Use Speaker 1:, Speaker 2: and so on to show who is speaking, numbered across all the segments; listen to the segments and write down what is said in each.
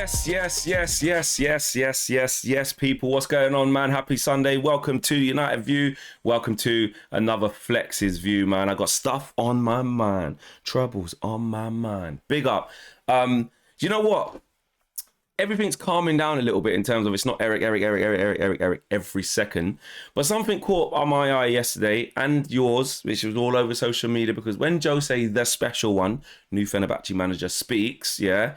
Speaker 1: Yes, people. What's going on, man? Happy Sunday. Welcome to United View. Welcome to another Flex's View, man. I got stuff on my mind. Troubles on my mind. Big up. You know what? Everything's calming down a little bit in terms of it's not Eric every second. But something caught on my eye yesterday and yours, which was all over social media, because when Jose, the special one, new Fenerbahce manager, speaks, yeah,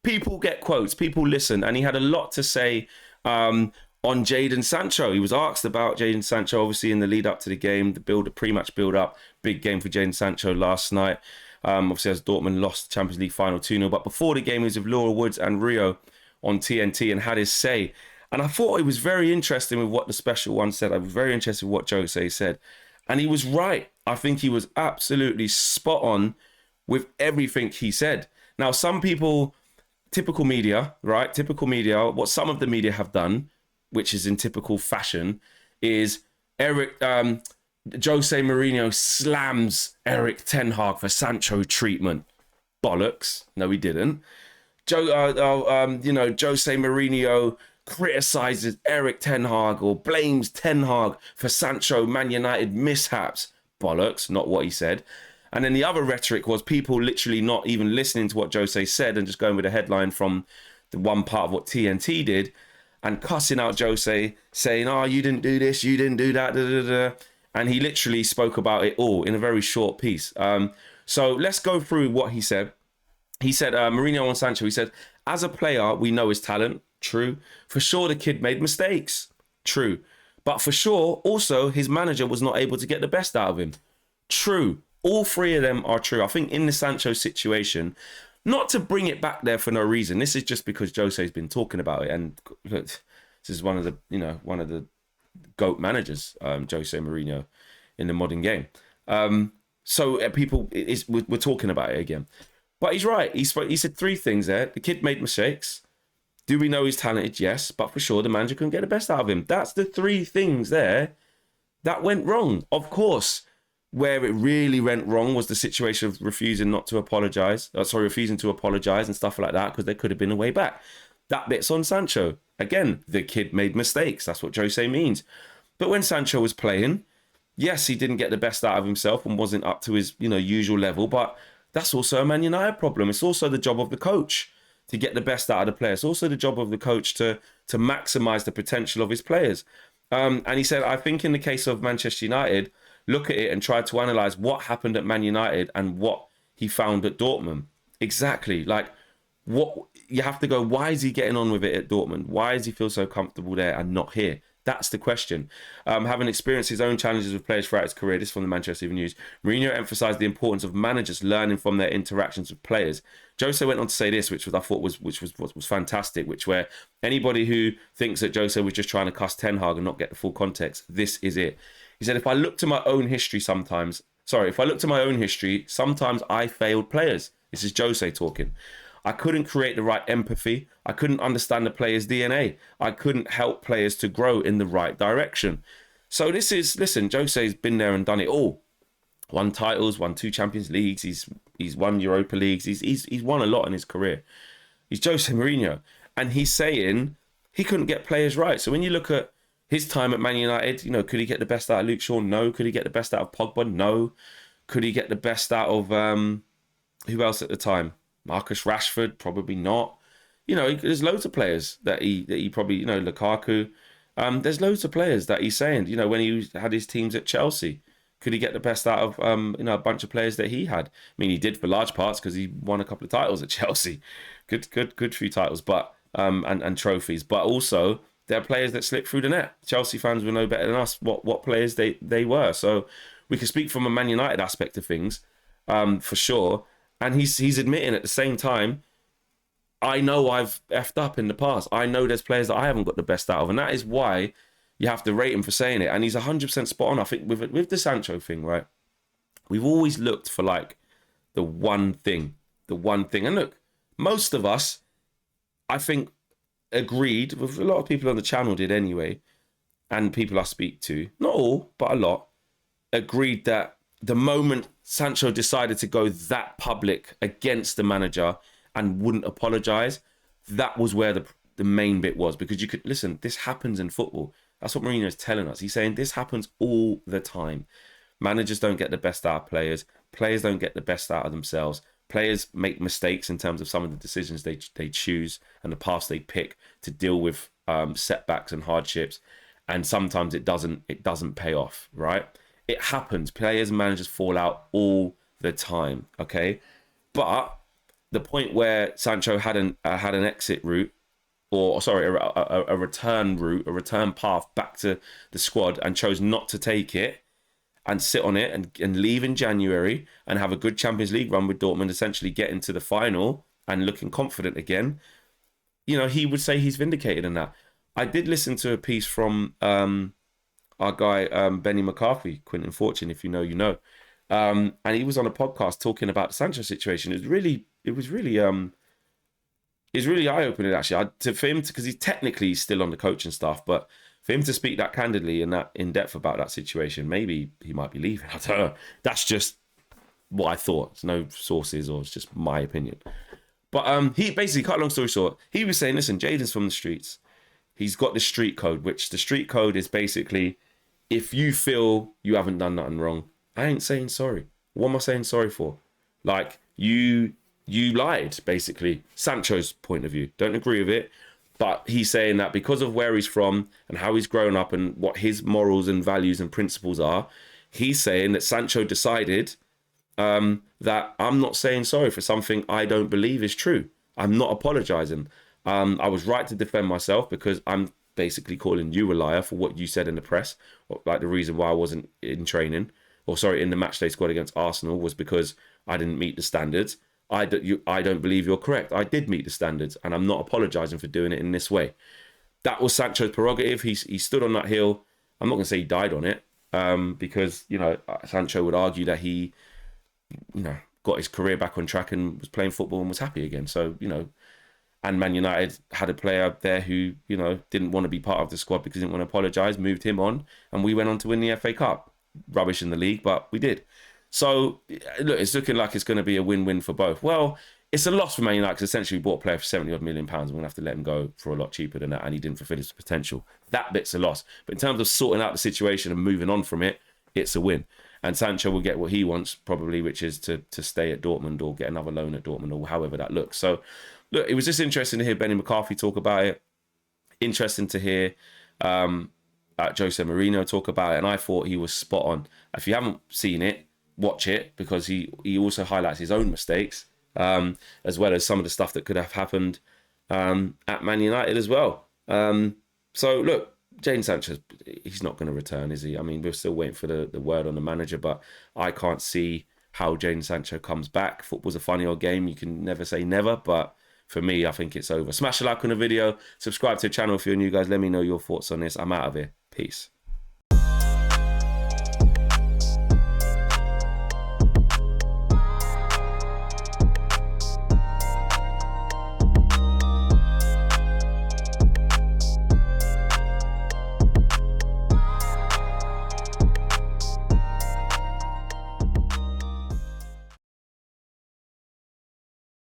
Speaker 1: people get quotes, people listen, and he had a lot to say on Jadon Sancho. He was asked about Jadon Sancho, obviously, in the lead up to the game, the pre-match build-up. Big game for Jadon Sancho last night. Obviously, as Dortmund lost the Champions League final 2-0. But before the game, he was with Laura Woods and Rio on TNT and had his say. And I thought it was very interesting with what the special one said. I was very interested with what Jose said. And he was right. I think he was absolutely spot on with everything he said. Now, some people... Typical media, right? Typical media. What some of the media have done, which is in typical fashion, is Jose Mourinho slams Eric Ten Hag for Sancho treatment. Bollocks. No, he didn't. Jose Mourinho criticizes Eric Ten Hag or blames Ten Hag for Sancho Man United mishaps. Bollocks. Not what he said. And then the other rhetoric was people literally not even listening to what Jose said and just going with a headline from the one part of what TNT did and cussing out Jose, saying, oh, you didn't do this, you didn't do that, da, da, da. And he literally spoke about it all in a very short piece. So let's go through what he said. He said, Mourinho on Sancho, he said, as a player, we know his talent. True. For sure, the kid made mistakes. True. But for sure, also, his manager was not able to get the best out of him. True. All three of them are true. I think in the Sancho situation, not to bring it back there for no reason. This is just because Jose's been talking about it, and this is one of the GOAT managers, Jose Mourinho, in the modern game. So we're talking about it again. But he's right. He said three things there. The kid made mistakes. Do we know he's talented? Yes, but for sure the manager couldn't get the best out of him. That's the three things there that went wrong. Of course. Where it really went wrong was the situation of refusing to apologise and stuff like that, because there could have been a way back. That bit's on Sancho. Again, the kid made mistakes. That's what Jose means. But when Sancho was playing, yes, he didn't get the best out of himself and wasn't up to his usual level, but that's also a Man United problem. It's also the job of the coach to get the best out of the players. It's also the job of the coach to maximise the potential of his players. And he said, I think in the case of Manchester United, look at it and try to analyse what happened at Man United and what he found at Dortmund. Exactly. Like, what you have to go, why is he getting on with it at Dortmund? Why does he feel so comfortable there and not here? That's the question. Having experienced his own challenges with players throughout his career, this is from the Manchester Evening News, Mourinho emphasised the importance of managers learning from their interactions with players. Jose went on to say this, which I thought was fantastic, where anybody who thinks that Jose was just trying to cuss Ten Hag and not get the full context, this is it. He said, if I look to my own history, sometimes I failed players. This is Jose talking. I couldn't create the right empathy. I couldn't understand the player's DNA. I couldn't help players to grow in the right direction. So Jose's been there and done it all. Won titles, won 2 Champions Leagues. He's won Europa Leagues. He's won a lot in his career. He's Jose Mourinho. And he's saying he couldn't get players right. So when you look at his time at Man United, could he get the best out of Luke Shaw? No. Could he get the best out of Pogba? No. Could he get the best out of who else at the time? Marcus Rashford? Probably not. There's loads of players that he probably, Lukaku. There's loads of players that he's saying, when he had his teams at Chelsea, could he get the best out of a bunch of players that he had? I mean, he did for large parts because he won a couple of titles at Chelsea. Good few titles, but and trophies. But also, there are players that slipped through the net. Chelsea fans will know better than us what players they were. So we can speak from a Man United aspect of things, for sure. And he's admitting at the same time, I know I've effed up in the past. I know there's players that I haven't got the best out of. And that is why you have to rate him for saying it. And he's 100% spot on. I think with the Sancho thing, right? We've always looked for the one thing. And look, most of us, I think, agreed, with a lot of people on the channel did anyway, and people I speak to, not all, but a lot, agreed that the moment Sancho decided to go that public against the manager and wouldn't apologise, That was where the main bit was, because you could listen. This happens in football. That's what Mourinho is telling us. He's saying this happens all the time. Managers don't get the best out of players. Players don't get the best out of themselves. Players make mistakes in terms of some of the decisions they choose and the paths they pick to deal with setbacks and hardships. And sometimes it doesn't pay off, right? It happens. Players and managers fall out all the time, okay? But the point where Sancho had an exit route, or sorry, a return route, a return path back to the squad, and chose not to take it and sit on it and leave in January and have a good Champions League run with Dortmund, essentially getting to the final and looking confident again, you know, he would say he's vindicated in that. I did listen to a piece from our guy, Benny McCarthy, Quentin Fortune, if you know, you know. And he was on a podcast talking about the Sancho situation. It was really eye-opening, actually, for him, because he's still on the coaching staff, but for him to speak that candidly and that in depth about that situation, maybe he might be leaving. I don't know. That's just what I thought. It's no sources, or it's just my opinion. But he basically, cut a long story short, he was saying, listen, Jadon's from the streets. He's got the street code, which the street code is basically, if you feel you haven't done nothing wrong, I ain't saying sorry. What am I saying sorry for? Like, you lied, basically. Sancho's point of view. Don't agree with it. But he's saying that because of where he's from and how he's grown up and what his morals and values and principles are, he's saying that Sancho decided that I'm not saying sorry for something I don't believe is true. I'm not apologizing. I was right to defend myself because I'm basically calling you a liar for what you said in the press. Like, the reason why I wasn't in training, in the matchday squad against Arsenal, was because I didn't meet the standards. I don't believe you're correct. I did meet the standards, and I'm not apologising for doing it in this way. That was Sancho's prerogative. He stood on that hill. I'm not going to say he died on it, because, you know, Sancho would argue that he, you know, got his career back on track and was playing football and was happy again. So, you know, and Man United had a player there who, you know, didn't want to be part of the squad because he didn't want to apologise, moved him on, and we went on to win the FA Cup. Rubbish in the league, but we did. So, look, it's looking like it's going to be a win-win for both. Well, it's a loss for Man United because essentially we bought a player for £70 million. We're going to have to let him go for a lot cheaper than that, and he didn't fulfil his potential. That bit's a loss. But in terms of sorting out the situation and moving on from it, it's a win. And Sancho will get what he wants, probably, which is to stay at Dortmund or get another loan at Dortmund or however that looks. So, look, it was just interesting to hear Benny McCarthy talk about it. Interesting to hear Jose Mourinho talk about it. And I thought he was spot on. If you haven't seen it, watch it, because he also highlights his own mistakes, as well as some of the stuff that could have happened at Man United as well. So, look, Jadon Sancho, he's not going to return, is he? I mean, we're still waiting for the word on the manager, but I can't see how Jadon Sancho comes back. Football's a funny old game. You can never say never, but for me, I think it's over. Smash a like on the video. Subscribe to the channel if you're new, guys. Let me know your thoughts on this. I'm out of here. Peace.